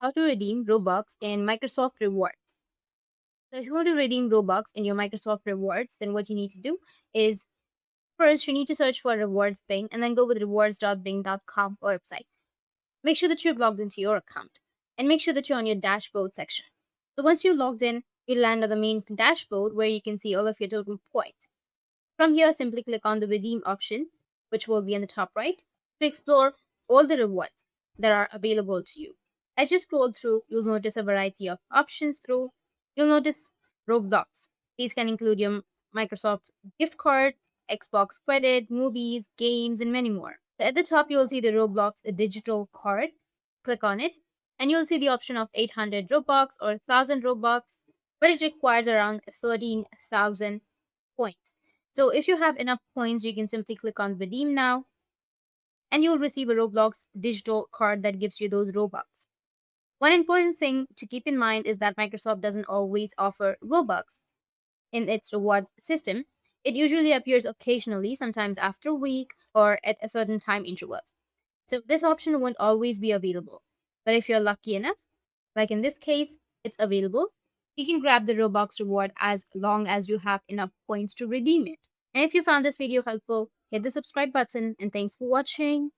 how to redeem Robux in Microsoft Rewards. So if you want to redeem Robux in your Microsoft Rewards, then what you need to do is first you need to search for rewards Bing and then go with rewards.bing.com website. Make sure that you've logged into your account and make sure that you're on your dashboard section. So once you're logged in, you'll land on the main dashboard where you can see all of your total points. From here, simply click on the redeem option, which will be in the top right, to explore all the rewards that are available to you. As you scroll through, you'll notice a variety of options through. You'll notice Roblox. These can include your Microsoft gift card, Xbox credit, movies, games, and many more. So at the top, you'll see the Roblox digital card. Click on it, and you'll see the option of 800 Robux or 1000 Robux, but it requires around 13,000 points. So if you have enough points, you can simply click on redeem now and you'll receive a Roblox digital card that gives you those Robux. One important thing to keep in mind is that Microsoft doesn't always offer Robux in its rewards system. It usually appears occasionally, sometimes after a week or at a certain time intervals. So this option won't always be available. But if you're lucky enough, like in this case, it's available, you can grab the Robux reward as long as you have enough points to redeem it. And if you found this video helpful, hit the subscribe button and thanks for watching.